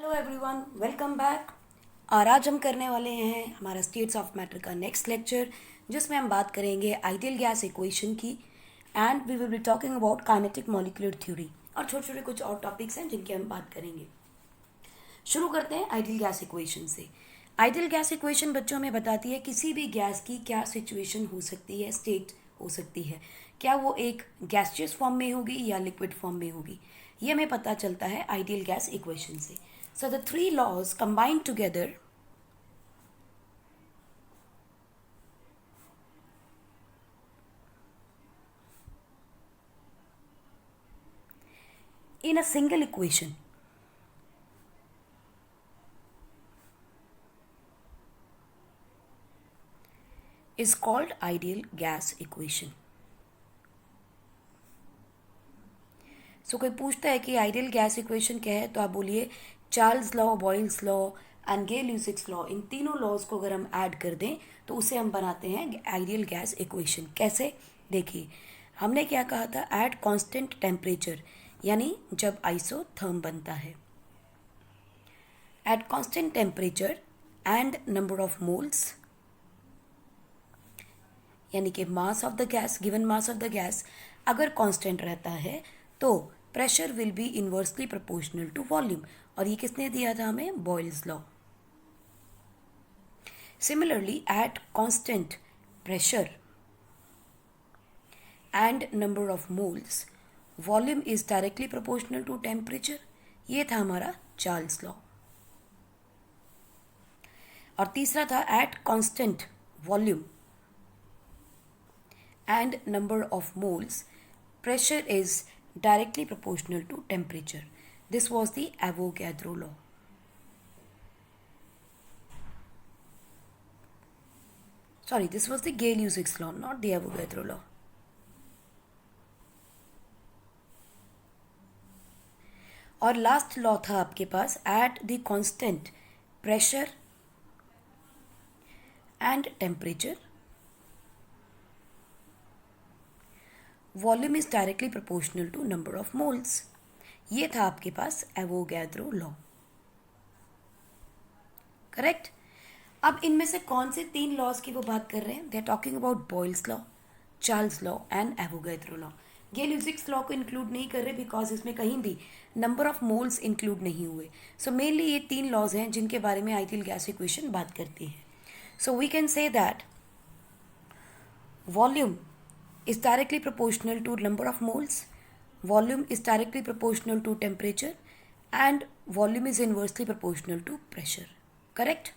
Hello everyone, welcome back. और आज हम करने वाले हैं हमारा स्टेट्स ऑफ मैटर का नेक्स्ट लेक्चर, जिसमें हम बात करेंगे आइडियल गैस इक्वेशन की। And we will be talking about kinetic molecular theory और छोटे छोटे कुछ और टॉपिक्स हैं जिनकी हम बात करेंगे। शुरू करते हैं आइडियल गैस इक्वेशन से। आइडियल गैस इक्वेशन बच्चों में बताती है किसी भी गैस की क्या सिचुएशन हो सकती है, स्टेट हो सकती है, क्या वो एक गैसियस फॉर्म में होगी या लिक्विड फॉर्म में होगी। ये हमें पता चलता है आइडियल गैस इक्वेशन से। So the three laws combined together in a single equation is called ideal gas equation. So कोई पूछता है कि आइडियल गैस इक्वेशन क्या है, तो आप बोलिए Charles law, Boyle's law and Gay-Lussac's law, इन तीनों लॉज को अगर हम ऐड कर दें तो उसे हम बनाते हैं आइडियल गैस इक्वेशन। कैसे? देखिए, हमने क्या कहा था, एट कांस्टेंट टेम्परेचर, यानी जब आइसोथर्म बनता है, at constant temperature and number of moles, यानी कि mass of the gas, given mass of the gas अगर कांस्टेंट रहता है तो pressure will be inversely proportional to volume. और ये किसने दिया था हमें? Boyle's law. Similarly at constant pressure and number of moles, volume is directly proportional to temperature. ये था हमारा चार्ल्स लॉ। और तीसरा था at constant volume and number of moles, pressure is directly proportional to temperature. This was the Avogadro law. Sorry, this was the Gay-Lussac's law, not the Avogadro law. और last law था आपके पास, at the constant pressure and temperature, volume is directly proportional to number of moles. ये था आपके पास Avogadro law. Correct. अब इनमें से कौन से तीन लॉज की वो बात कर रहे हैं? They are talking about Boyle's law, Charles law and Avogadro law. Gay-Lussac's law को इंक्लूड नहीं कर रहे बिकॉज इसमें कहीं भी नंबर ऑफ मोल्स इंक्लूड नहीं हुए। सो मेनली ये तीन लॉज हैं जिनके बारे में आइडियल गैस इक्वेशन बात करती है। So we can say that volume is directly proportional to number of moles, volume is directly proportional to temperature, and volume is inversely proportional to pressure. Correct?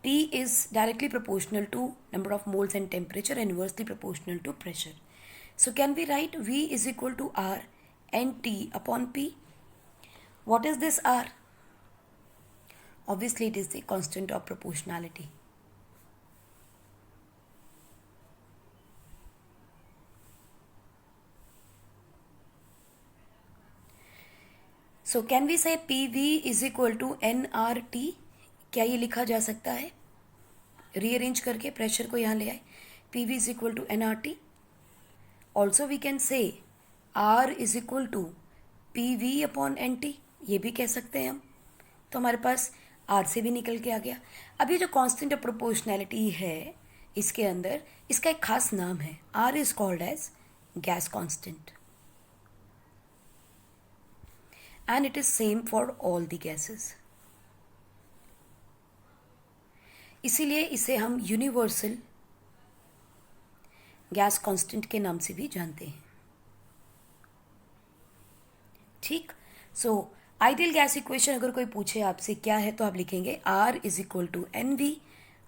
T is directly proportional to number of moles and temperature, and inversely proportional to pressure. So can we write V is equal to R and T upon P? What is this R? Obviously it is the constant of proportionality. So can we say P V is equal to N R T? क्या ये लिखा जा सकता है? Rearrange करके pressure को यहाँ ले आए, P V is equal to N R T. Also we can say R is equal to P V upon N T, ये भी कह सकते हैं हम। तो हमारे पास आर से भी निकल के आ गया। अब ये जो कॉन्स्टेंट ऑफ प्रोपोर्शनैलिटी है इसके अंदर, इसका एक खास नाम है, R is called as gas constant and it is same for all the gases. इसीलिए इसे हम यूनिवर्सल गैस कांस्टेंट के नाम से भी जानते हैं। ठीक। सो आइडियल गैस इक्वेशन अगर कोई पूछे आपसे क्या है तो आप लिखेंगे R is equal to N V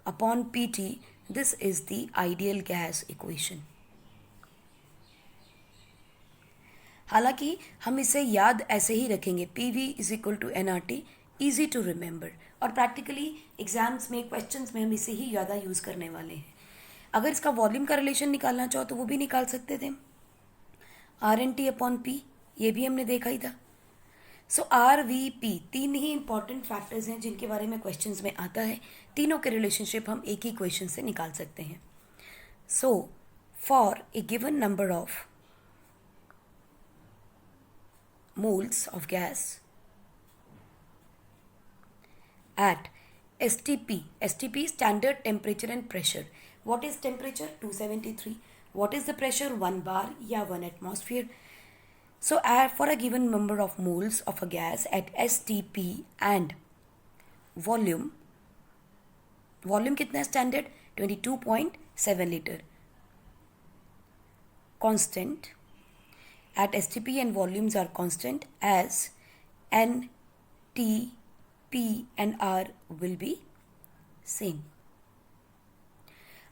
upon P T. This is the ideal gas equation. हालांकि हम इसे याद ऐसे ही रखेंगे, P V is equal to N R T, easy to remember. और प्रैक्टिकली एग्जाम्स में, क्वेश्चंस में हम इसे ही ज़्यादा यूज़ करने वाले हैं। अगर इसका वॉल्यूम का रिलेशन निकालना चाहो तो वो भी निकाल सकते थे, R N T upon P, ये भी हमने देखा ही था। सो आर वी पी तीन ही इंपॉर्टेंट फैक्टर्स हैं जिनके बारे में क्वेश्चंस में आता है। तीनों के रिलेशनशिप हम एक ही क्वेश्चन से निकाल सकते हैं। So for a given number of moles of gas, at STP standard temperature and pressure. What is temperature? 273. What is the pressure? 1 bar या 1 atmosphere. So for a given number of moles of a gas at STP and volume कितना standard? 22.7 liter. Constant at STP and volumes are constant as N, T, P and R will be same.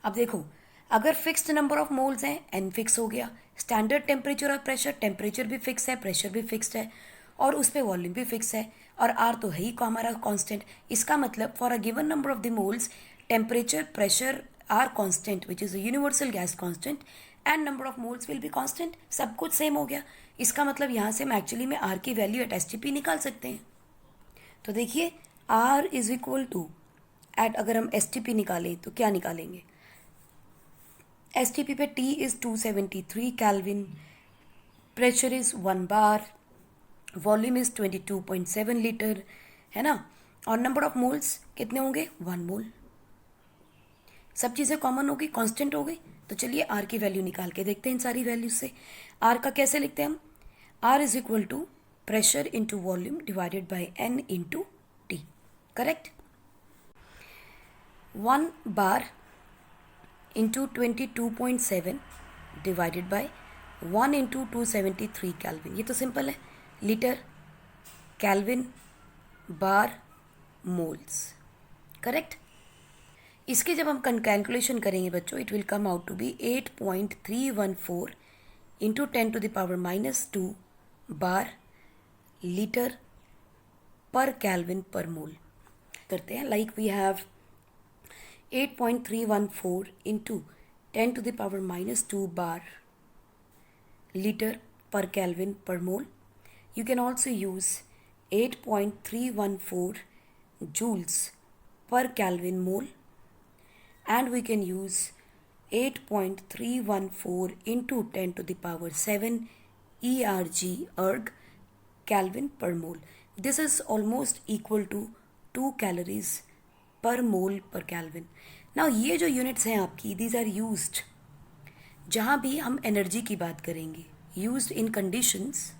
अब देखो, अगर fixed number of moles हैं, N fix हो गया, standard temperature और pressure, temperature भी fix है, प्रेशर भी फिक्स्ड है और उस पर वॉल्यूम भी फिक्स है और R तो है ही हमारा कांस्टेंट. इसका मतलब for a given number of the moles temperature pressure are constant which is a universal gas constant and number of moles will be constant. सब कुछ सेम हो गया. इसका मतलब यहाँ से हम एक्चुअली में R की वैल्यू एट STP निकाल सकते हैं. तो देखिए R is equal to at, अगर हम STP निकालें तो क्या निकालेंगे? STP पे T is 273 Kelvin, pressure is 1 bar, volume is 22.7 litre, है ना. और नंबर ऑफ मोल्स कितने होंगे? 1 मोल. सब चीज़ें कॉमन हो गई, कांस्टेंट हो गई. तो चलिए R की वैल्यू निकाल के देखते हैं इन सारी वैल्यूज से. R का कैसे लिखते हैं हम? R is equal to pressure into volume divided by N into T. Correct. 1 bar into 22.7 divided by 1 into 273 Kelvin. ये तो सिंपल है. Litre, Kelvin, bar, moles. Correct. इसके जब हम कैलकुलेशन करेंगे बच्चों, it will come out to be 8.314 into 10 to the power -2 bar litre per Kelvin per mole. करते हैं like we have 8.314 into 10 to the power -2 bar litre per Kelvin per mole. You can also use 8.314 joules per Kelvin mole, and we can use 8.314 into 10 to the power 7 erg Kelvin per mole. This is almost equal to 2 calories per mole per Kelvin. Now ये जो units हैं आपकी, these are used जहाँ भी हम energy की बात करेंगे, used in conditions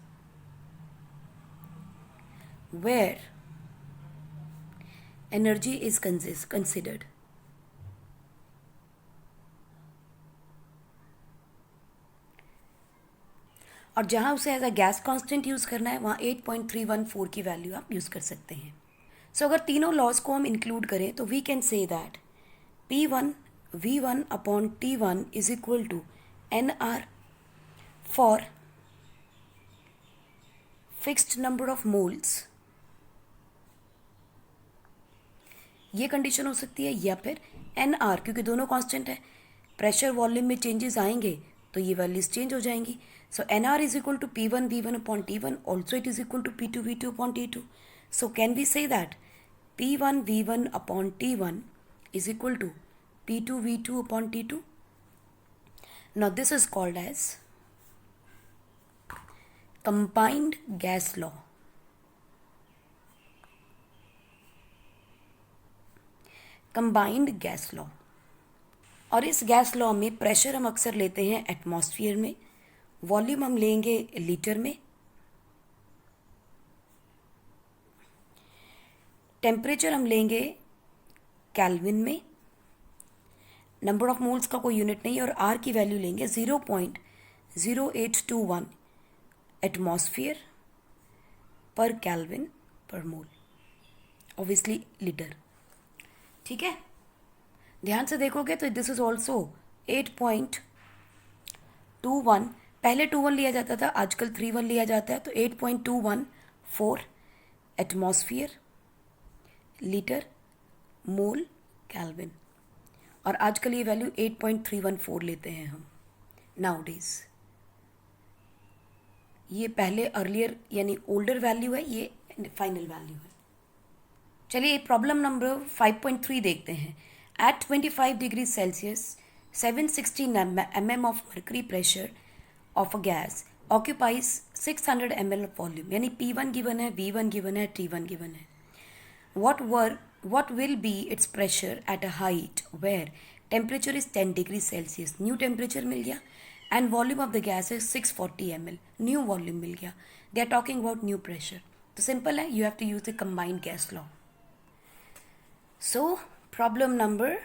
where energy is considered. और जहाँ उसे as a gas constant use करना है, वहाँ 8.314 की वैल्यू आप यूज़ कर सकते हैं. सो अगर तीनों लॉज को हम इंक्लूड करें तो we can say that P1 V1 upon T1 is equal to NR for fixed number of moles. ये कंडीशन हो सकती है, या फिर NR, क्योंकि दोनों कांस्टेंट है, प्रेशर वॉल्यूम में चेंजेस आएंगे तो ये वैल्यूज चेंज हो जाएंगी. So NR is equal to P1 V1 upon T1, also it is equal to P2 V2 upon T2. So can we say that P1 V1 upon T1 is equal to P2 V2 upon T2. Now this is called as combined gas law. Combined gas law. और इस gas law में pressure हम अक्सर लेते हैं atmosphere में, volume हम लेंगे लीटर में, टेम्परेचर हम लेंगे कैल्विन में, नंबर ऑफ मोल्स का कोई यूनिट नहीं, और आर की वैल्यू लेंगे 0.0821 एटमॉस्फेयर पर कैल्विन पर मोल, ऑब्वियसली लीटर. ठीक है, ध्यान से देखोगे तो दिस इज ऑल्सो 8.21. पहले 21 लिया जाता था, आजकल 31 लिया जाता है, तो 8.214 एटमॉस्फेयर लीटर मोल कैल्विन. और आजकल ये वैल्यू 8.314 लेते हैं हम नाउ डेज. ये पहले अर्लियर यानी ओल्डर वैल्यू है, ये फाइनल वैल्यू है. चलिए प्रॉब्लम नंबर 5.3 देखते हैं. At 25 degree Celsius 760 mm of mercury pressure of a gas occupies 600 ml of volume. यानी P1 गिवन है, V1 गिवन है, T1 गिवन है. What were what will be its pressure at a height where temperature is 10 degrees Celsius. New temperature मिल गया and volume of the gas है 640 ml. New volume मिल गया. They are talking about new pressure. तो simple है, you have to use the combined gas law. So problem number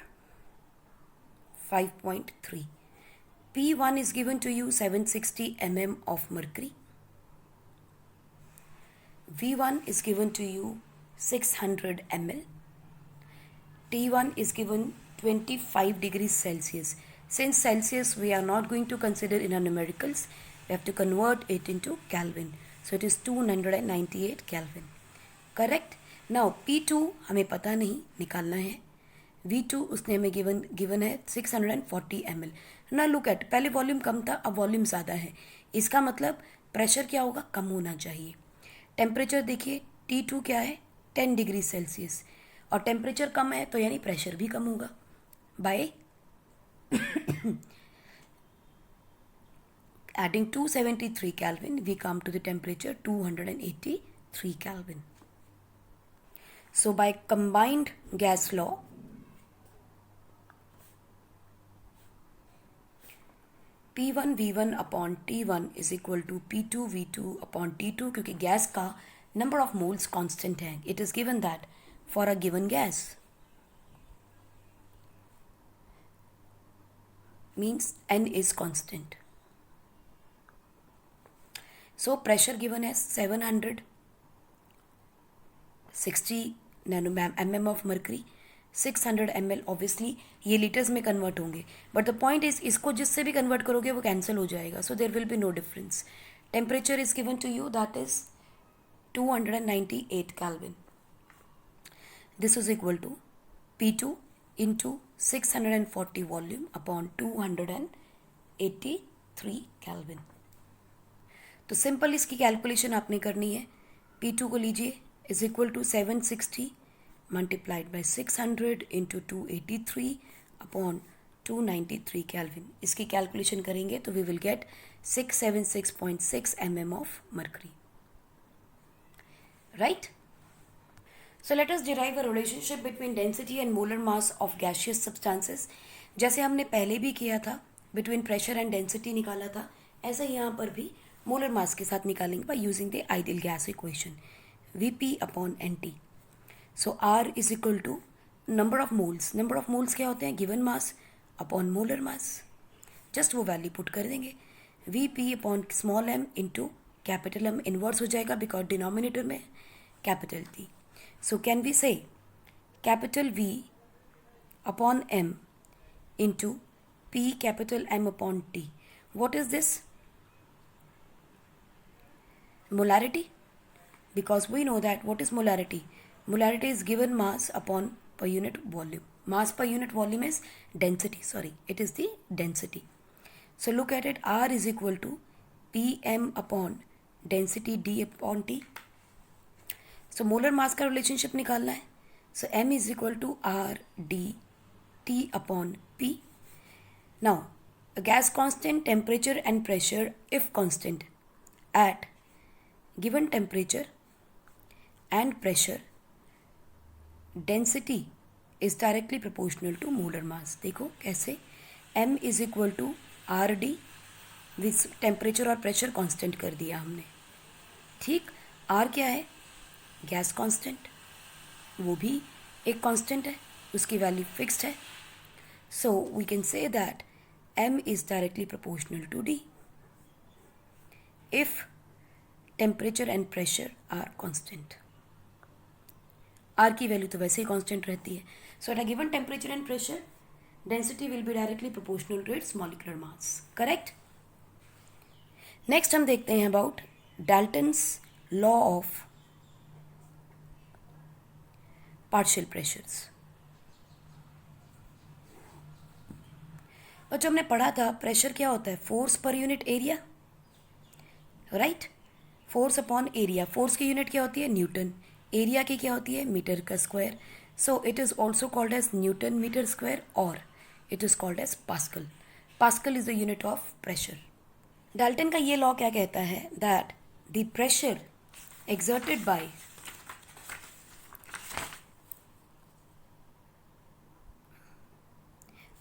5.3. P1 is given to you 760 mm of mercury. V1 is given to you 600 ml. T1 is given 25 degrees Celsius. Since Celsius we are not going to consider in our numericals, we have to convert it into Kelvin. So it is 298 Kelvin. Correct? Now P2 हमें पता नहीं, निकालना है. V2 उसने हमें given है 640 ml. ना look at, पहले वॉल्यूम कम था, अब वॉल्यूम ज़्यादा है. इसका मतलब प्रेशर क्या होगा, कम होना चाहिए. टेम्परेचर देखिए T2 क्या है 10 डिग्री सेल्सियस, और टेम्परेचर कम है तो यानी प्रेशर भी कम होगा. By adding 273 Kelvin we come to the temperature 283 Kelvin. So by combined gas law, P1 V1 upon T1 is equal to P2 V2 upon T2, क्योंकि गैस का नंबर ऑफ मोल्स कांस्टेंट है. It is given that for a given gas means n is constant. So pressure given as 760 mm of mercury, 600 ml. obviously ये litres में convert होंगे, but the point is इसको जिससे भी convert करोगे वो cancel हो जाएगा. So there will be no difference. Temperature is given to you, that is 298 Kelvin. This is equal to P2 into 640 volume upon 283 Kelvin. तो सिंपल इसकी कैलकुलेशन आपने करनी है. P2 को लीजिए is equal to 760 multiplied by 600 into 283 upon 293 Kelvin. इसकी calculation करेंगे तो we will get 676.6 mm of mercury. Right? So let us derive a relationship between density and molar mass of gaseous substances. जैसे हमने पहले भी किया था, between pressure and density निकाला था, ऐसा ही यहाँ पर भी molar mass के साथ निकालेंगे by using the ideal gas equation Vp upon Nt. So R is equal to number of moles. Number of moles क्या होते हैं? given mass upon molar mass. Just वो value put कर देंगे. Vp upon small m into capital M. inverse हो जाएगा because denominator में capital T. So can we say capital V upon M into P capital M upon T? What is this? Molarity. Because we know that what is molarity? Molarity is given mass upon per unit volume. Mass per unit volume is density. Sorry, it is the density. So look at it. R is equal to Pm upon density D upon T. So molar mass का relationship निकालना है. So M is equal to R D T upon P. Now a gas constant, temperature and pressure if constant at given temperature and pressure, density is directly proportional to molar mass. देखो कैसे. M is equal to R D with temperature और pressure constant कर दिया हमने. ठीक. R क्या है? Gas constant, वो भी एक कांस्टेंट है, उसकी वैल्यू फिक्स्ड है. So we can say that m is directly proportional to d if temperature and pressure are constant. r की वैल्यू तो वैसे ही कांस्टेंट रहती है. So at a given temperature and pressure density will be directly proportional to its molecular mass. Correct? Next हम देखते हैं about Dalton's law of partial pressures. और जो हमने पढ़ा था, प्रेशर क्या होता है? Force per unit area. Right? Force upon area. Force की यूनिट क्या होती है? न्यूटन. एरिया की क्या होती है? मीटर का square. So it is also called as newton metre square और it is called as pascal. Pascal is the unit of pressure. Dalton का ये लॉ क्या कहता है? That the pressure exerted by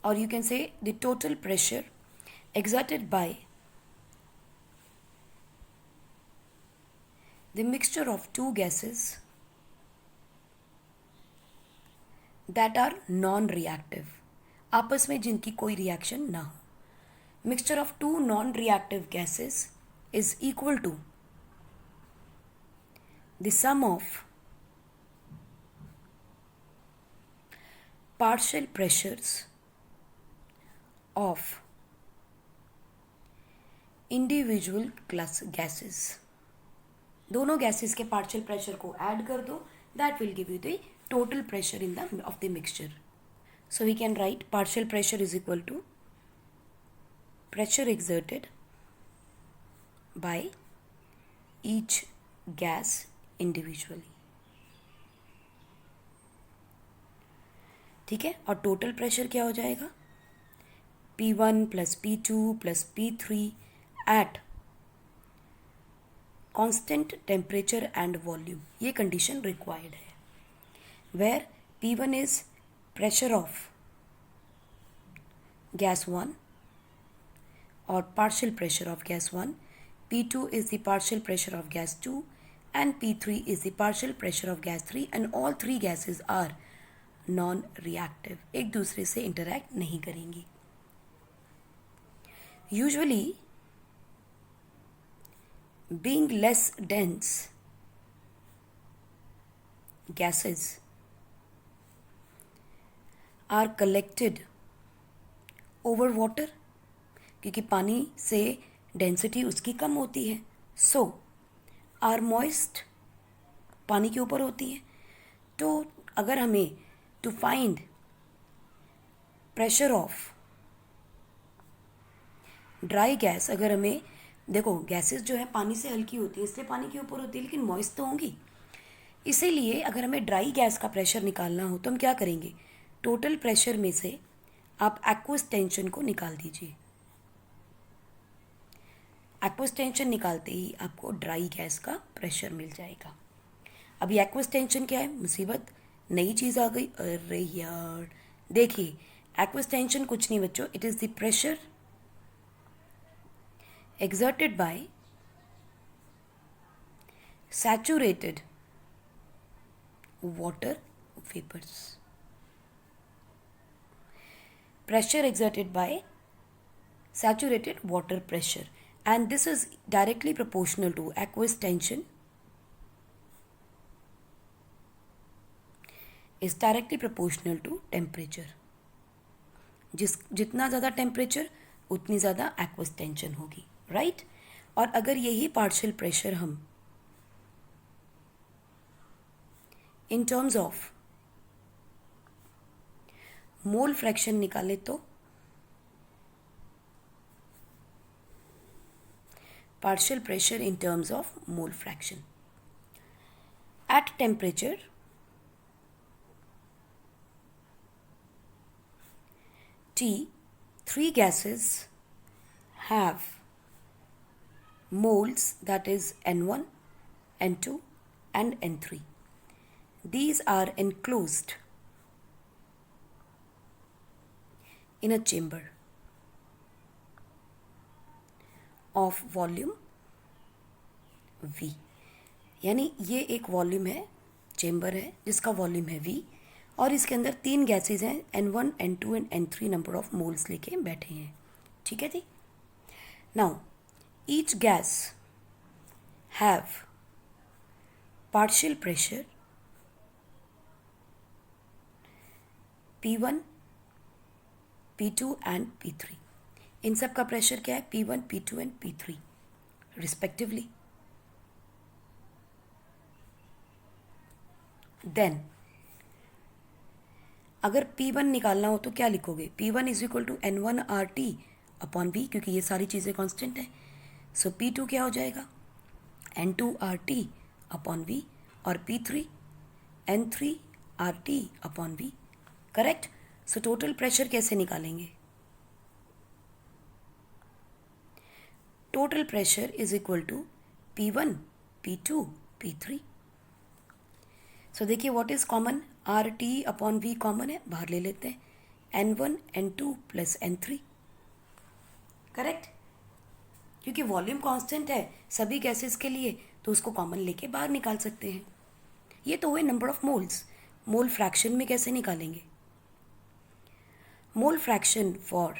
or you can say the total pressure exerted by the mixture of two gases that are non-reactive, आपस में जिनकी कोई reaction ना हो. Mixture of two non-reactive gases is equal to the sum of partial pressures of individual gases. दोनों gases के partial pressure को add कर दो, that will give you the total pressure of the mixture. So we can write partial pressure is equal to pressure exerted by each gas individually. ठीक है, और total pressure क्या हो जाएगा? P1 plus P2 plus P3 at constant temperature and volume. ये condition required है, where P1 is pressure of gas 1 or partial pressure of gas 1, P2 is the partial pressure of gas 2 and P3 is the partial pressure of gas 3, and all three gases are non-reactive, एक दूसरे से interact नहीं करेंगी. Usually being less dense gases are collected over water, क्योंकि पानी से density उसकी कम होती है. सो आर मॉइस्ट, पानी के ऊपर होती है. तो अगर हमें to find pressure of dry gas, अगर हमें देखो गैसेस जो है पानी से हल्की होती है इसलिए पानी के ऊपर होती है, लेकिन मॉइस्ट तो होंगी. इसीलिए अगर हमें ड्राई गैस का प्रेशर निकालना हो तो हम क्या करेंगे? टोटल प्रेशर में से आप एक्वस टेंशन को निकाल दीजिए. एक्वस टेंशन निकालते ही आपको ड्राई गैस का प्रेशर मिल जाएगा. अभी एक्वस टेंशन क्या है? मुसीबत, नई चीज़ आ गई. अरे यार देखिए, एक्वस टेंशन कुछ नहीं बच्चों, it is the pressure exerted by saturated water vapors. Pressure exerted by saturated water pressure, and this is directly proportional to aqueous tension is directly proportional to temperature. जितना ज़्यादा टेम्परेचर उतनी ज़्यादा aqueous tension होगी, right. और अगर यही partial pressure हम in terms of mole fraction निकाले तो partial pressure in terms of mole fraction at temperature T, three gases have moles, that is N1, N2 and N3. These are enclosed in a chamber of volume V. यानी ये एक volume है, chamber है जिसका volume है V, और इसके अंदर तीन गैसेज हैं N1, N2 and N3 number of moles लेके बैठे हैं. ठीक है जी. Now each gas have partial pressure P1, P2 and P3. इन सब का प्रेशर क्या है? P1, P2 and P3 respectively. Then अगर P1 निकालना हो तो क्या लिखोगे? P1 is equal to N1RT upon V, क्योंकि ये सारी चीज़ें कांस्टेंट हैं. सो P2 क्या हो जाएगा? N2RT अपॉन V, और P3 N3RT upon V. Correct. So total pressure कैसे निकालेंगे? Total pressure is equal to P1, P2, P3. So देखिए what is common? RT upon V common है, बाहर ले लेते हैं. N1 N2 plus N3, correct. क्योंकि वॉल्यूम कांस्टेंट है सभी गैसेस के लिए, तो उसको कॉमन लेके बाहर निकाल सकते हैं। ये तो हुए number of moles. Mole fraction में कैसे निकालेंगे? Mole fraction for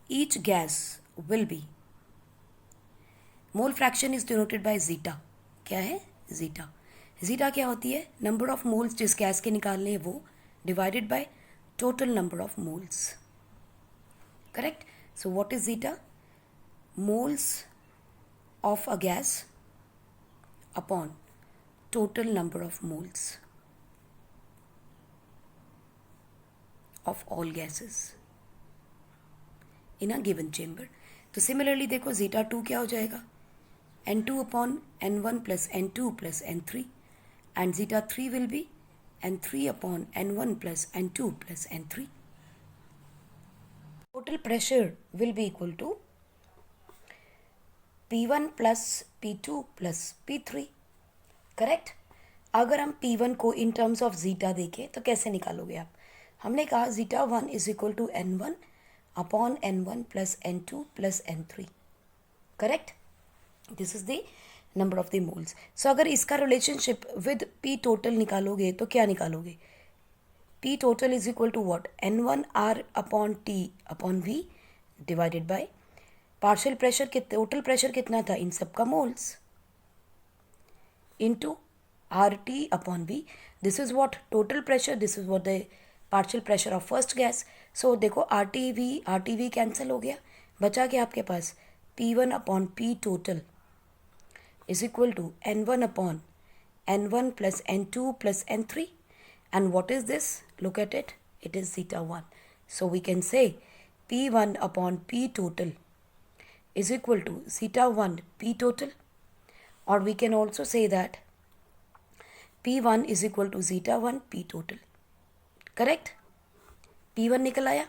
each gas will be, mole fraction is denoted by zeta. क्या है? जीटा। जीटा क्या होती है? नंबर ऑफ मोल्स जिस गैस के निकालने हैं वो divided by total number of moles, correct. So what is zeta? Moles of a gas upon total number of moles of all gases in a given chamber. तो similarly देखो zeta 2 क्या हो जाएगा? N2 upon N1 plus N2 plus N3, and zeta 3 will be N3 upon N1 plus N2 plus N3. Total pressure will be equal to P1 plus P2 plus P3, correct. अगर हम P1 को in terms of zeta देखें तो कैसे निकालोगे आप? हमने कहा zeta 1 is equal to N1 upon N1 plus N2 plus N3, correct. This is the number of the moles. सो अगर इसका रिलेशनशिप विद P टोटल निकालोगे तो क्या निकालोगे? P total is equal to what? N1 R upon T upon V divided by partial pressure के total pressure कितना था इन सब का moles into R T upon V. This is what total pressure, this is what the partial pressure of first gas. So देखो R T V cancel हो गया, बचा क्या आपके पास? P1 upon P total is equal to N1 upon N1 plus N2 plus N3, and what is this? Look at it, it is zeta 1. So we can say P1 upon P total is equal to zeta 1 P total, or we can also say that P1 is equal to zeta 1 P total, correct? P1 निकल आया।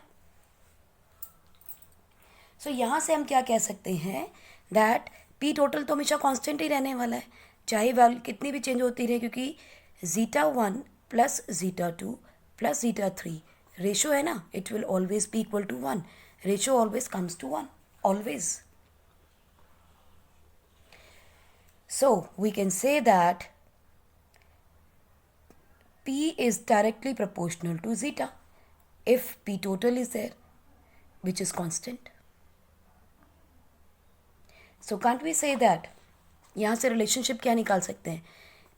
So यहाँ से हम क्या कह सकते हैं? that P total तो हमेशा कांस्टेंट ही रहने वाला है, चाहे वैल्यू कितनी भी चेंज होती रहे, क्योंकि zeta 1 plus zeta 2 plus zeta 3 ratio है ना, it will always be equal to 1. Ratio always comes to 1, always. So we can say that P is directly proportional to zeta if P total is there, which is constant. So can't we say that यहाँ से relationship क्या निकाल सकते हैं?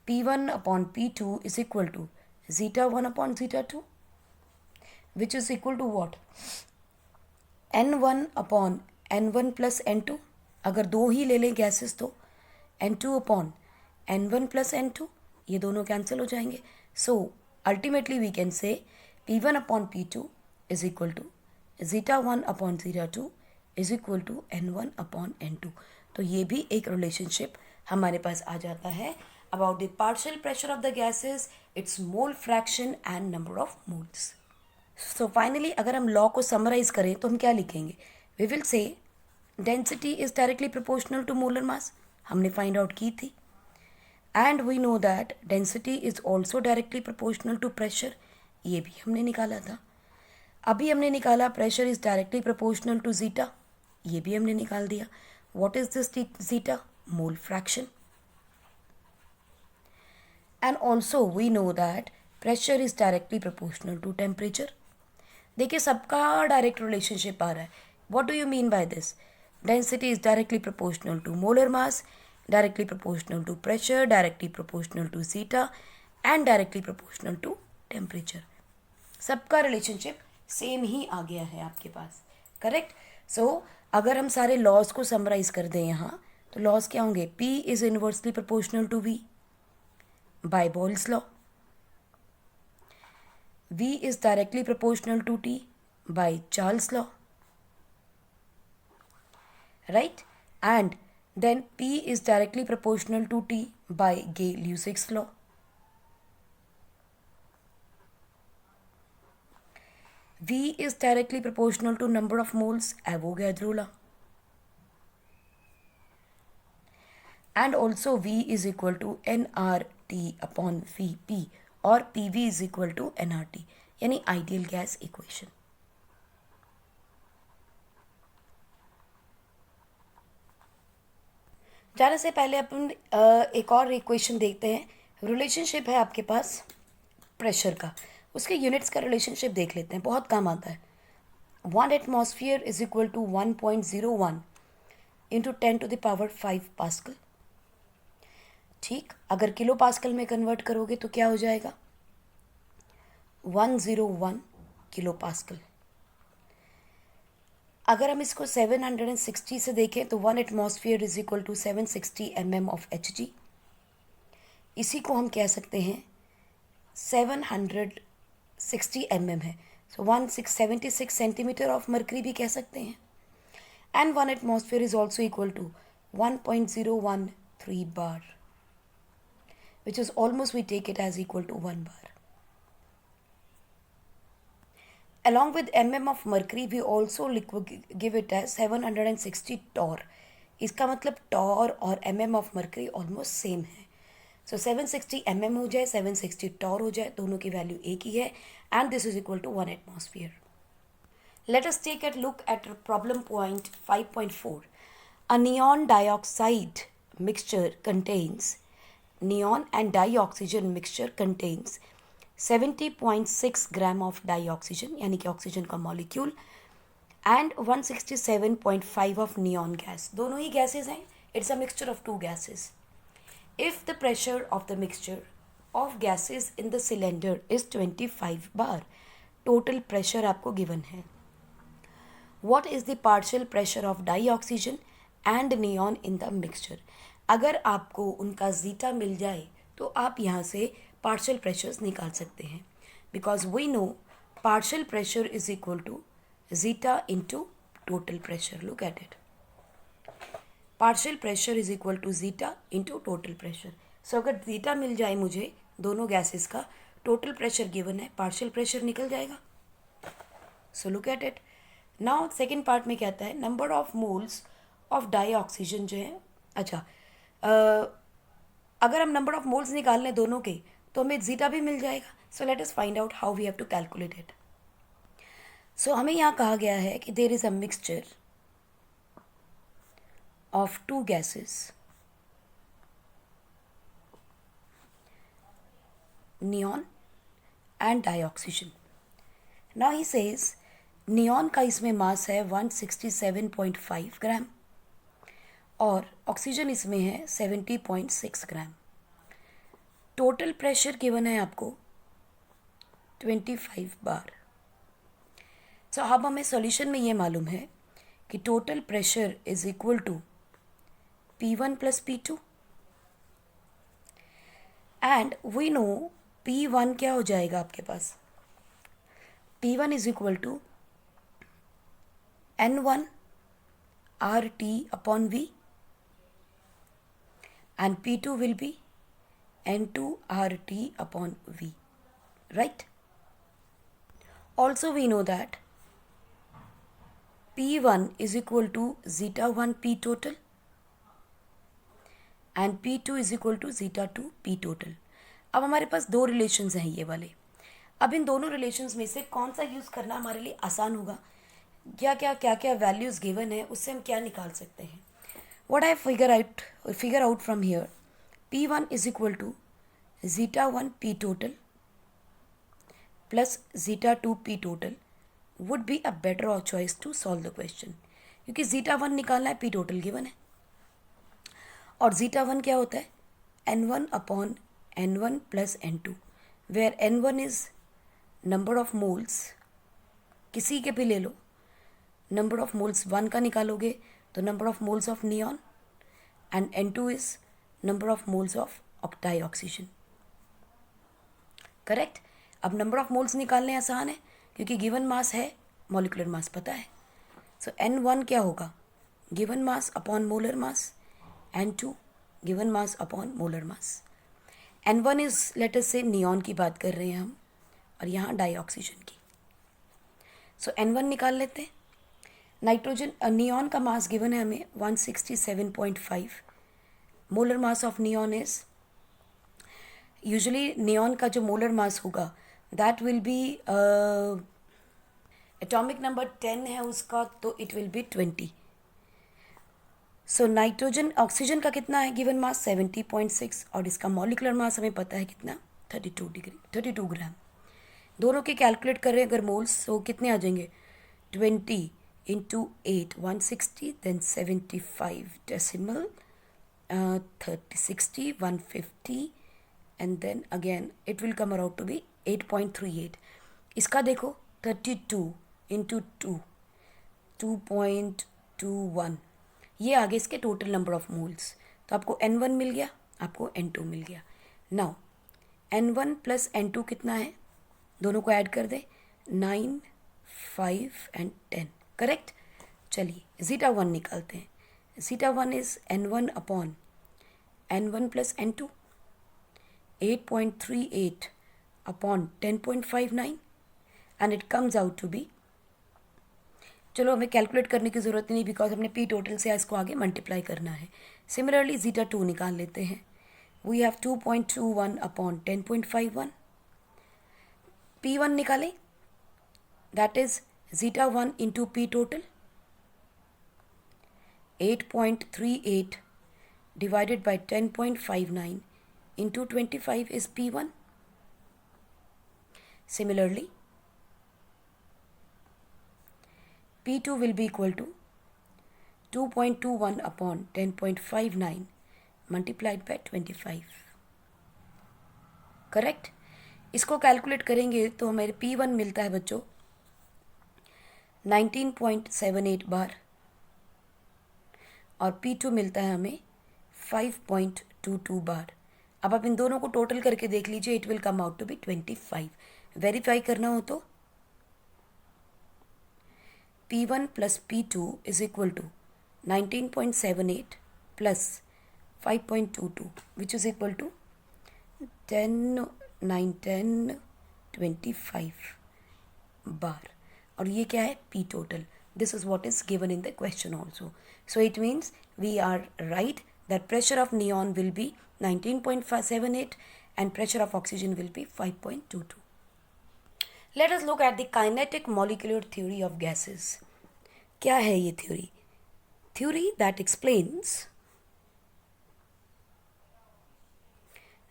P1 upon P2 is equal to zeta 1 upon zeta 2, which is equal to what? N1 upon N1 plus N2, अगर दो ही ले लें गैसेस तो N2 upon N1 plus N2, ये दोनों कैंसिल हो जाएंगे। So ultimately we can say P1 upon P2 is equal to zeta 1 upon zeta 2 is equal to N1 upon N2। तो ये भी एक रिलेशनशिप हमारे पास आ जाता है about the partial pressure of the gases, it's mole fraction and number of moles. So finally अगर हम law को समराइज करें तो हम क्या लिखेंगे? We will say density is directly proportional to molar mass, हमने फाइंड आउट की थी, and we know that density is also directly proportional to pressure, ये भी हमने निकाला था। अभी हमने निकाला pressure is directly proportional to zeta, ये भी हमने निकाल दिया। What is this zeta? Mole fraction. And also we know that pressure is directly proportional to temperature. देखिए सबका डायरेक्ट रिलेशनशिप आ रहा है। What do you mean by this? Density is directly proportional to molar mass, directly proportional to pressure, directly proportional to zeta, and directly proportional to temperature. सबका relationship same ही आ गया है आपके पास, correct. सो अगर हम सारे laws को समराइज कर दें यहाँ, तो लॉज क्या होंगे? P is inversely proportional to V by Boyle's law. V is directly proportional to T by Charles' law. Right? And then P is directly proportional to T by Gay-Lussac's law. V is directly proportional to number of moles, Avogadro law. And also V is equal to nRT upon Vp, और PV is equal to nRT. यानी ideal gas equation. जाने से पहले अपन एक और equation देखते हैं। Relationship है आपके पास प्रेशर का, उसके यूनिट्स का रिलेशनशिप देख लेते हैं, बहुत काम आता है। 1 atmosphere is equal to 1.01 into 10⁵ pascal. ठीक, अगर किलो पास्कल में कन्वर्ट करोगे तो क्या हो जाएगा? 101 किलो पास्कल। अगर हम इसको 760 से देखें तो 1 atmosphere is equal to 760 mm of Hg। इसी को हम कह सकते हैं 760 mm है, सो 1676 सेंटीमीटर ऑफ मरकरी भी कह सकते हैं। And 1 atmosphere is also equal to 1.013 bar, which is almost we take it as equal to 1 bar. Along with mm of mercury, we also give it as 760 torr. इसका मतलब Tor और mm of mercury almost same है। सो 760 mm हो जाए, 760 Tor हो जाए, दोनों की वैल्यू एक ही है, and this is equal to 1 atmosphere. Let us take a look at problem point 5.4. A neon dioxide mixture contains neon and dioxygen mixture contains 70.6 gram of dioxygen यानी कि ऑक्सीजन का molecule and 167.5 of neon gas. दोनों ही gases हैं. It's a mixture of two gases. If the pressure of the mixture of gases in the cylinder is 25 bar, total pressure आपको given है. What is the partial pressure of dioxygen and neon in the mixture? अगर आपको उनका zeta मिल जाए तो आप यहाँ से partial pressures निकाल सकते हैं, because we know partial pressure is equal to zeta into total pressure. Look at it. Partial pressure is equal to zeta into total pressure. So अगर zeta मिल जाए मुझे दोनों gases का, total pressure given है, partial pressure निकल जाएगा. So look at it. Now second part में कहता है number of moles of dioxygen जो है, अच्छा अगर हम नंबर ऑफ मोल्स निकाल लें दोनों के तो हमें जीटा भी मिल जाएगा. So let us find out how we have to calculate it. So हमें यहाँ कहा गया है कि there is a mixture of two gases, neon and dioxygen. Now he says neon का इसमें मास है 167.5 ग्राम और ऑक्सीजन इसमें है 70.6 ग्राम. टोटल प्रेशर गिवन है आपको 25 बार. सो अब हमें सॉल्यूशन में ये मालूम है कि total pressure is equal to P1 plus P2 and we know P1 क्या हो जाएगा आपके पास. P1 is equal to N1 RT upon V and P2 will be N2 RT upon V, right? Also we know that P1 is equal to zeta 1 P total and P2 is equal to zeta 2 P total. अब हमारे पास दो relations हैं ये वाले. अब इन दोनों relations में से कौन सा यूज़ करना हमारे लिए आसान होगा, क्या क्या वैल्यूज़ गिवन है, उससे हम क्या निकाल सकते हैं. What I figure out from here, P1 is equal to zeta 1 P total plus zeta 2 P total would be a better choice to solve the question. क्योंकि zeta 1 निकालना है, P total गिवन है और zeta 1 क्या होता है, N1 upon N1 plus N2, where N1 is number of moles, किसी के भी ले लो, नंबर ऑफ मोल्स 1 का निकालोगे तो number of moles of neon and N2 is number of moles of dioxygen. Correct. अब नंबर ऑफ मोल्स निकालने आसान है क्योंकि गिवन मास है, मॉलिक्यूलर मास पता है. सो N1 क्या होगा, given mass upon molar mass, N2 given mass upon molar mass. N1 is let us से नियॉन की बात कर रहे हैं हम और यहाँ डाइऑक्सीजन की. सो N1 निकाल लेते हैं. नाइट्रोजन नियॉन का मास गिवन है हमें 167.5. Molar mass of neon is, usually neon का जो मोलर मास होगा that will be atomic number 10 है उसका, तो it will be 20. So nitrogen oxygen का कितना है गिवन मास 70.6 और इसका मॉलिकुलर मास हमें पता है कितना 32 ग्राम. दोनों के कैलकुलेट कर रहे हैं अगर मोल्स, तो कितने आ जाएंगे 20 into 8 160, then 75 decimal 60 150 and then again it will come around to be 8.38. इसका देखो 32 इंटू 2 2.21, ये आगे इसके टोटल नंबर ऑफ मोल्स. तो आपको N1 मिल गया, आपको N2 मिल गया. नाउ N1 प्लस N2 कितना है, दोनों को ऐड कर दे 9 5 एंड 10. करेक्ट. चलिए जीटा 1 निकालते हैं. Zeta 1 is N1 upon N1 plus N2 8.38 upon 10.59 and it comes out to be, चलो हमें कैलकुलेट करने की ज़रूरत नहीं बिकॉज हमने पी टोटल से इसको आगे मल्टीप्लाई करना है. सिमिलरली जीटा 2 निकाल लेते हैं. We have 2.21 upon 10.51. P1 निकालें, that is zeta 1 into P total 8.38 divided by 10.59 into 25 is P1. Similarly, P2 will be equal to 2.21 upon 10.59 multiplied by 25. Correct. इसको कैलकुलेट करेंगे तो हमारे P1 मिलता है बच्चों 19.78 बार और P2 मिलता है हमें 5.22 बार. अब आप इन दोनों को टोटल करके देख लीजिए, it will come out to be 25. Verify करना हो तो P1 plus P2 is equal to 19.78 plus 5.22 which is equal to 10 9 10 25 बार. और ये क्या है P total. This is what is given in the question also. So it means we are right that pressure of neon will be 19.78 and pressure of oxygen will be 5.22. Let us look at the kinetic molecular theory of gases. क्या है ये theory? Theory that explains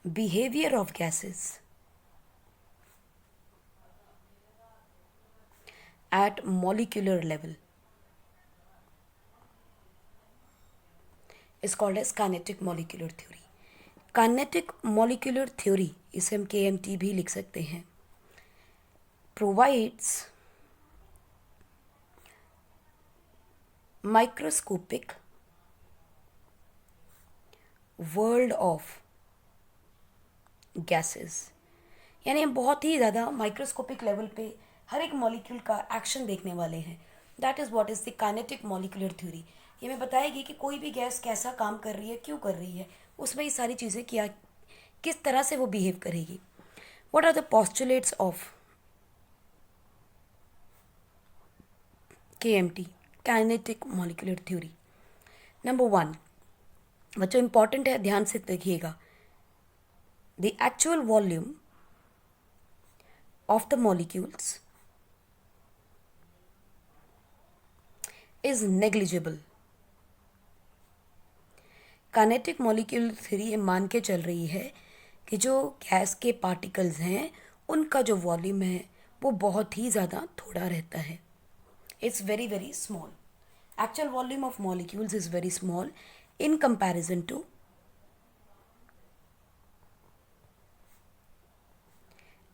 behavior of gases at molecular level is called as kinetic molecular theory. Kinetic molecular theory, इसे हम KMT भी लिख सकते हैं, provides microscopic world of gases. यानी हम बहुत ही ज़्यादा माइक्रोस्कोपिक लेवल पे हर एक मॉलिक्यूल का एक्शन देखने वाले हैं. That is what is the kinetic molecular theory. ये हमें बताएगी कि कोई भी गैस कैसा काम कर रही है, क्यों कर रही है, उसमें ये सारी चीज़ें क्या किस तरह से वो बिहेव करेगी. What are the postulates of KMT, kinetic molecular theory. Number 1, बच्चों इंपॉर्टेंट है, ध्यान से देखिएगा. The actual volume of the molecules is negligible. Kinetic molecular theory ये मान के चल रही है कि जो गैस के पार्टिकल्स हैं उनका जो वॉल्यूम है वो बहुत ही ज़्यादा थोड़ा रहता है. It's very very small. Actual volume of molecules is very small in comparison to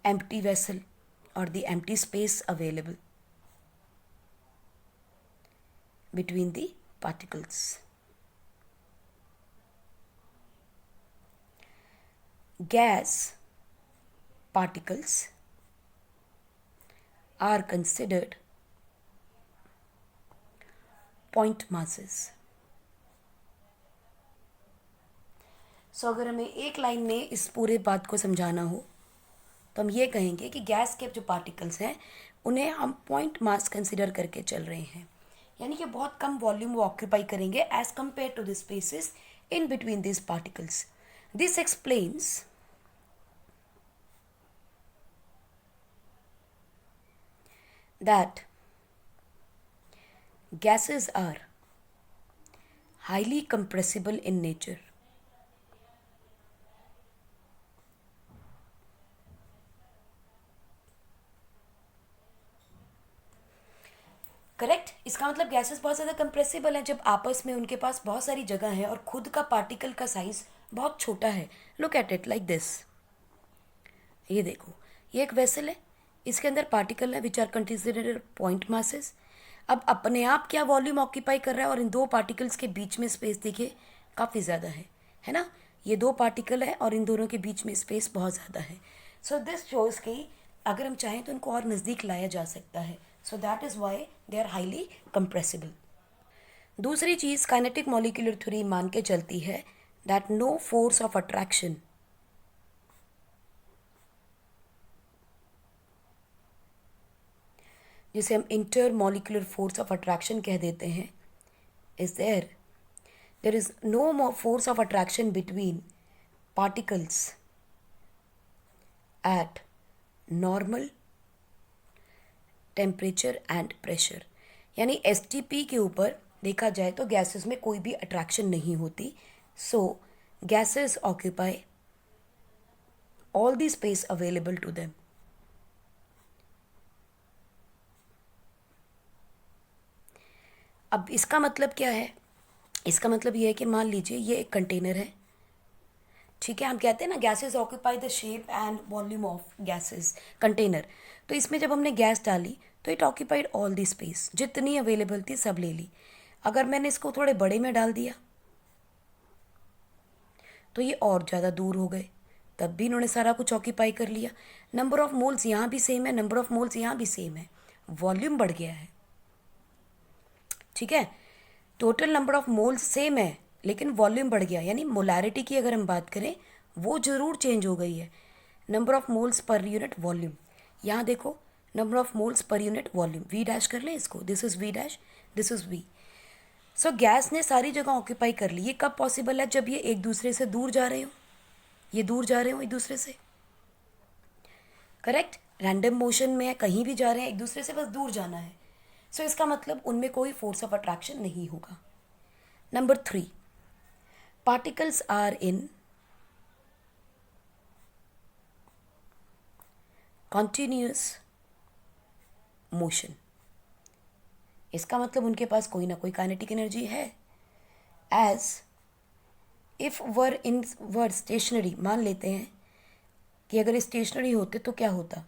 empty vessel or the empty space available between the particles. Gas particles are considered point masses. सो अगर हमें एक लाइन में इस पूरे बात को समझाना हो तो हम ये कहेंगे कि गैस के जो पार्टिकल्स हैं उन्हें हम पॉइंट मास कंसिडर करके चल रहे हैं. यानी कि बहुत कम वॉल्यूम वो ऑक्यूपाई करेंगे as compared to the spaces in between this particles. This explains that gases are highly compressible in nature. Correct, इसका मतलब गैसेस बहुत ज़्यादा कंप्रेसिबल हैं जब आपस में उनके पास बहुत सारी जगह है और खुद का पार्टिकल का साइज बहुत छोटा है. Look at it like this. ये देखो, ये एक वेसल है, इसके अंदर पार्टिकल है which are considered point masses. अब अपने आप क्या वॉल्यूम ऑक्यूपाई कर रहा है और इन दो पार्टिकल्स के बीच में स्पेस देखिए काफ़ी ज़्यादा है ना. ये दो पार्टिकल है और इन दोनों के बीच में स्पेस बहुत ज़्यादा है. सो दिस शोज़ कि अगर हम चाहें तो इनको और नज़दीक लाया जा सकता है. So that is why they are highly compressible. दूसरी चीज़ काइनेटिक मॉलिक्यूलर थ्योरी मान के चलती है that no force of attraction जिसे हम intermolecular force of attraction कह देते हैं is there is no force of attraction between particles at normal temperature and pressure. यानी एसटीपी के ऊपर देखा जाए तो गैसेस में कोई भी अट्रैक्शन नहीं होती. So gases occupy all the space available to them. अब इसका मतलब क्या है? इसका मतलब ये है कि मान लीजिए ये एक कंटेनर है, ठीक है. हम कहते हैं ना gases occupy the shape and volume of gases container. तो इसमें जब हमने गैस डाली तो it occupied all the space, जितनी अवेलेबल थी सब ले ली. अगर मैंने इसको थोड़े बड़े में डाल दिया तो ये और ज़्यादा दूर हो गए, तब भी इन्होंने सारा कुछ ऑक्यूपाई कर लिया. नंबर ऑफ मोल्स यहाँ भी सेम है, नंबर ऑफ मोल्स यहाँ भी सेम है, वॉल्यूम बढ़ गया है. ठीक है, total number of moles same है लेकिन वॉल्यूम बढ़ गया. यानी मोलैरिटी की अगर हम बात करें वो ज़रूर चेंज हो गई है. Number of moles per unit volume, यहाँ देखो number of moles per unit volume. V dash कर लें इसको, this is V dash, this is V. So gas ने सारी जगह ऑक्यूपाई कर ली. ये कब पॉसिबल है? जब ये एक दूसरे से दूर जा रहे हो, ये दूर जा रहे हो एक दूसरे से. करेक्ट, रैंडम मोशन में है, कहीं भी जा रहे हैं एक दूसरे से, बस दूर जाना है. सो इसका मतलब उनमें कोई फोर्स ऑफ अट्रैक्शन नहीं होगा. Number 3, particles are in continuous motion. इसका मतलब उनके पास कोई ना कोई काइनेटिक एनर्जी है. एज इफ वर स्टेशनरी, मान लेते हैं कि अगर स्टेशनरी होते तो क्या होता.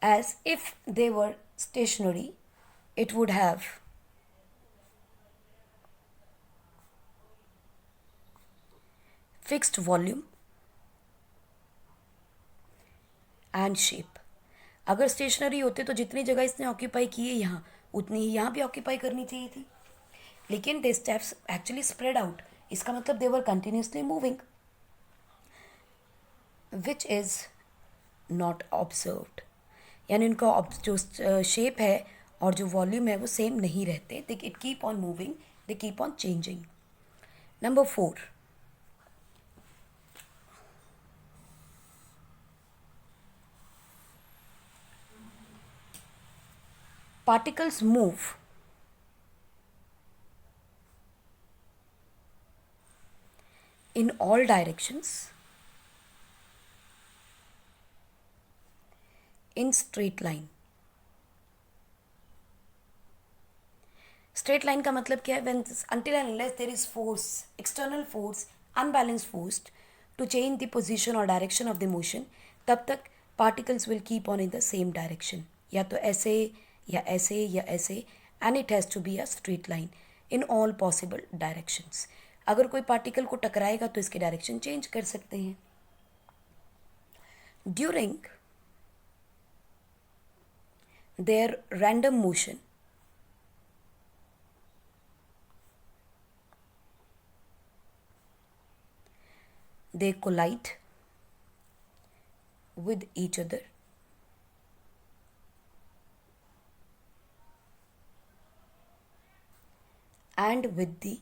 As if they were stationary it would have fixed volume and shape. अगर स्टेशनरी होते तो जितनी जगह इसने ऑक्यूपाई की है यहाँ, उतनी ही यहाँ भी ऑक्यूपाई करनी चाहिए थी. लेकिन they steps actually spread out. इसका मतलब they were continuously moving which is not observed. यानी उनका जो शेप है और जो वॉल्यूम है वो सेम नहीं रहते. They it keep on moving, they keep on changing. Number 4, particles move in all directions in straight line. Straight line का मतलब क्या है? When until and unless there is force, external force, unbalanced force to change the position or direction of the motion, तब तक particles will keep on in the same direction. या तो ऐसे या ऐसे या ऐसे, and it has to be a straight line in all possible directions. अगर कोई पार्टिकल को टकराएगा तो इसके डायरेक्शन चेंज कर सकते हैं. During their random motion, they collide with each other and with the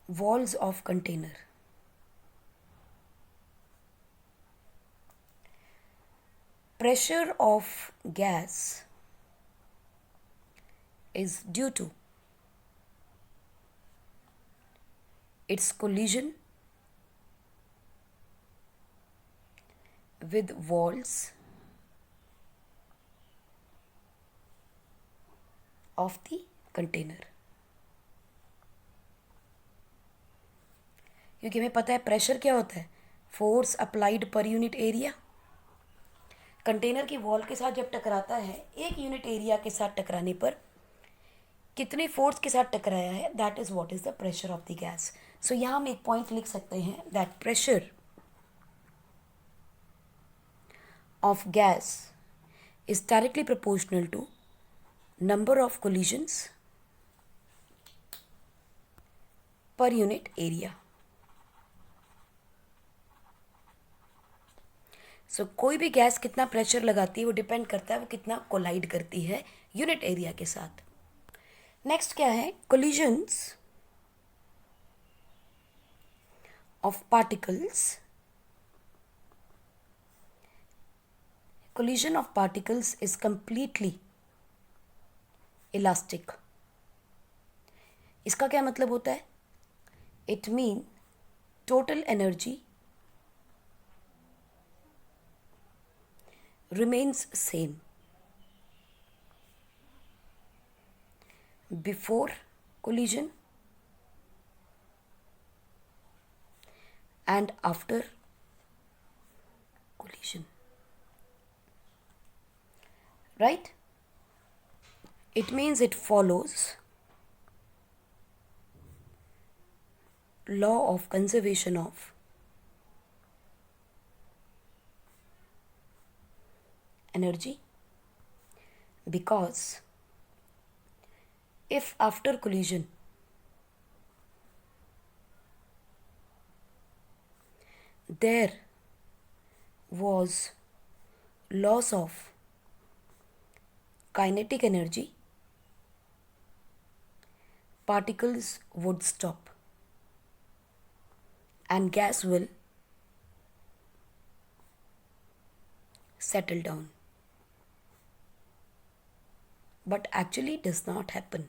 walls of container. pressure of gas is due to its collision with walls of the container. क्योंकि हमें पता है प्रेशर क्या होता है, force applied per unit area. Container की wall के साथ जब टकराता है, एक यूनिट एरिया के साथ टकराने पर कितने फोर्स के साथ टकराया है, that is what is the pressure of the gas. So यहाँ हम एक पॉइंट लिख सकते हैं that pressure of gas is directly proportional to number of collisions per unit area. So कोई भी गैस कितना प्रेशर लगाती है वो डिपेंड करता है वो कितना कोलाइड करती है यूनिट एरिया के साथ. नेक्स्ट क्या है, collisions of particles. Collision of particles is completely elastic. इसका क्या मतलब होता है, it mean total energy remains same before collision and after collision. Right? It means it follows law of conservation of energy, because if after collision there was loss of kinetic energy, particles would stop and gas will settle down. But actually does not happen.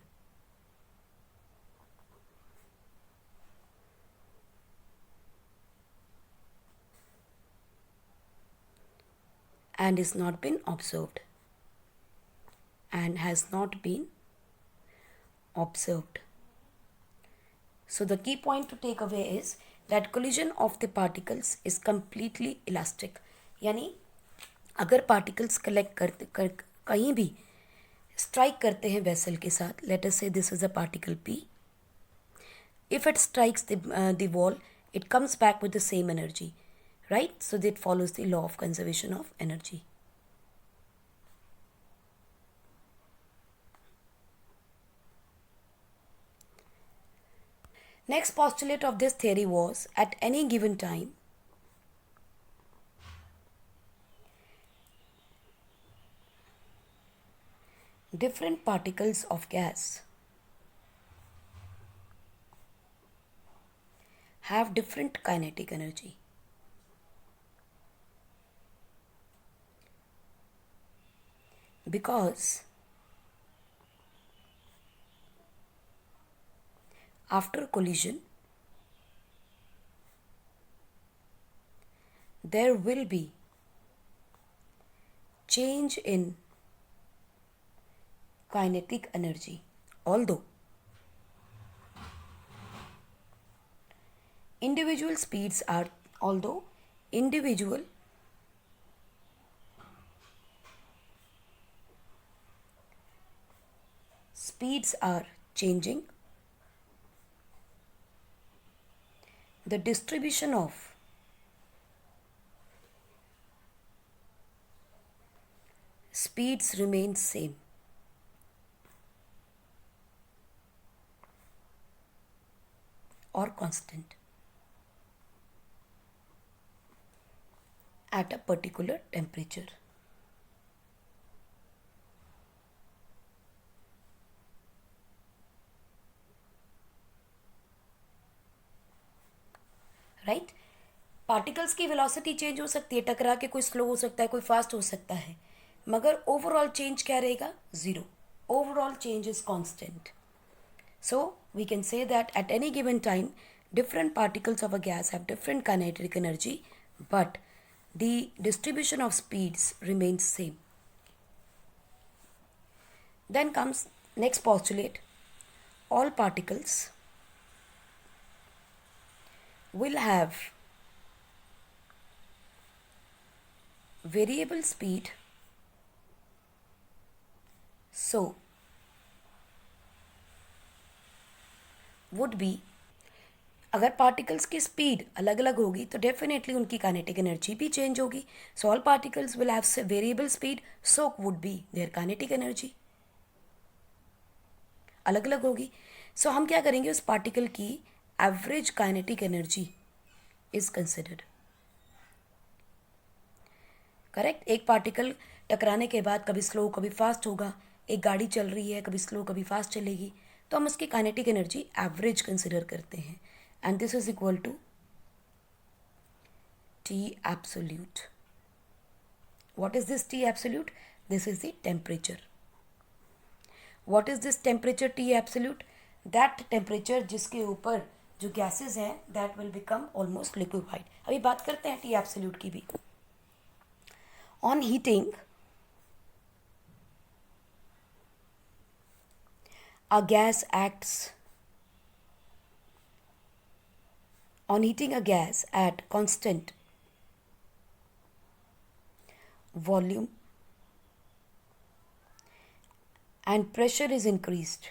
And is not been observed. And has not been observed. So the key point to take away is that collision of the particles is completely elastic. यानी अगर particles कहीं भी strike करते हैं vessel के साथ, let us से this is a particle P, if it strikes the wall, it comes back with the same energy, right? So that follows the law of conservation of energy. Next postulate of this theory was, at any given time, different particles of gas have different kinetic energy. Because after collision, there will be change in kinetic energy, although individual speeds are changing, the distribution of speeds remains same. Or constant at a particular temperature. Right? Particles की velocity change हो सकती है, टकरा के कोई slow हो सकता है, कोई फास्ट हो सकता है, मगर ओवरऑल चेंज क्या रहेगा? Zero. Overall change is constant. So we can say that at any given time, different particles of a gas have different kinetic energy, but the distribution of speeds remains same. Then comes next postulate. All particles will have variable speed. So would be, अगर particles की speed अलग अलग होगी तो definitely उनकी kinetic energy भी change होगी. So all particles will have variable speed, so would be their kinetic energy अलग अलग होगी. सो हम क्या करेंगे, उस पार्टिकल की average kinetic energy is considered. Correct. एक पार्टिकल टकराने के बाद कभी स्लो कभी फास्ट होगा. एक गाड़ी चल रही है, कभी स्लो कभी फास्ट चलेगी, तो हम उसकी काइनेटिक एनर्जी एवरेज कंसिडर करते हैं. And this is equal to T absolute. What is this T absolute? This is the temperature. What is this temperature T absolute? That temperature जिसके ऊपर जो gases हैं that will become almost liquefied. अभी बात करते हैं T absolute की भी. On heating, a gas acts. On heating a gas at constant volume and pressure is increased.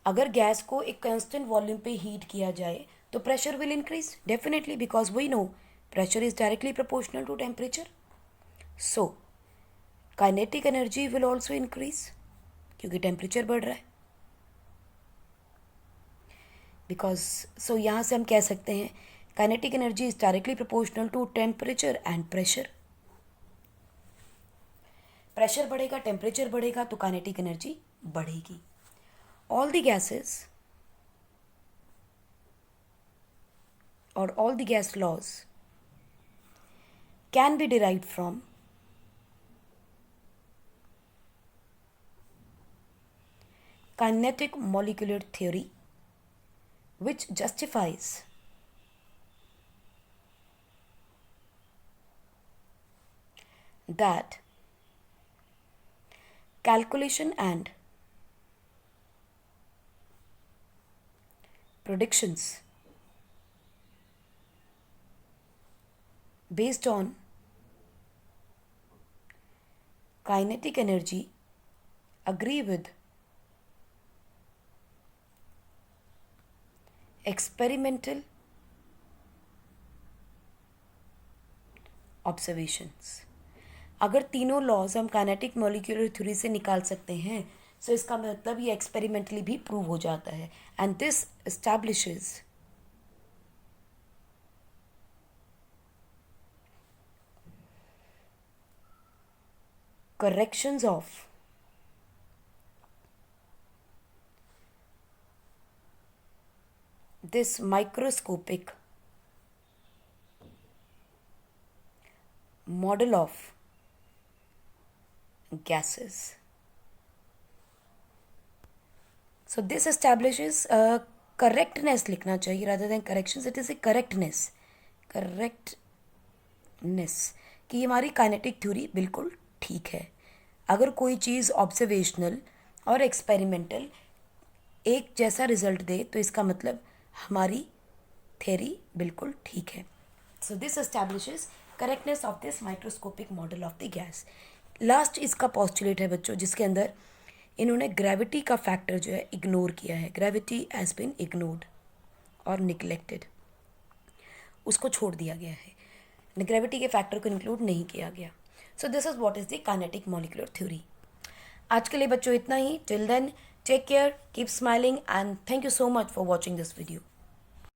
अगर गैस को एक कांस्टेंट वॉल्यूम पे हीट किया जाए तो pressure will increase definitely, because we know pressure is directly proportional to temperature. So kinetic energy will also increase क्योंकि temperature बढ़ रहा है. बिकॉज सो यहाँ से हम कह सकते हैं kinetic energy is directly proportional to temperature and pressure. Pressure बढ़ेगा, टेम्परेचर बढ़ेगा, तो काइनेटिक एनर्जी बढ़ेगी. All the gases or all the gas laws can be derived from kinetic molecular theory, which justifies that calculation and predictions based on kinetic energy agree with experimental observations. अगर तीनों laws हम kinetic molecular theory से निकाल सकते हैं, सो इसका मतलब ये एक्सपेरिमेंटली भी प्रूव हो जाता है. And this establishes corrections of this microscopic model of gases. So this establishes correctness लिखना चाहिए rather than corrections. It is a correctness कि हमारी काइनेटिक थ्योरी बिल्कुल ठीक है. अगर कोई चीज़ ऑब्जर्वेशनल और एक्सपेरिमेंटल एक जैसा रिजल्ट दे तो इसका मतलब हमारी थ्योरी बिल्कुल ठीक है. So this establishes correctness of this microscopic model of the gas. Last इसका पॉस्टुलेट है बच्चों, जिसके अंदर इन्होंने ग्रेविटी का फैक्टर जो है इग्नोर किया है. ग्रेविटी हैज़ बिन इग्नोर्ड और निगलेक्टेड, उसको छोड़ दिया गया है. ग्रेविटी के फैक्टर को इंक्लूड नहीं किया गया. So this is what is the kinetic molecular theory. आज के लिए बच्चों इतना ही. Till then take care, keep smiling and thank you so much for watching this video.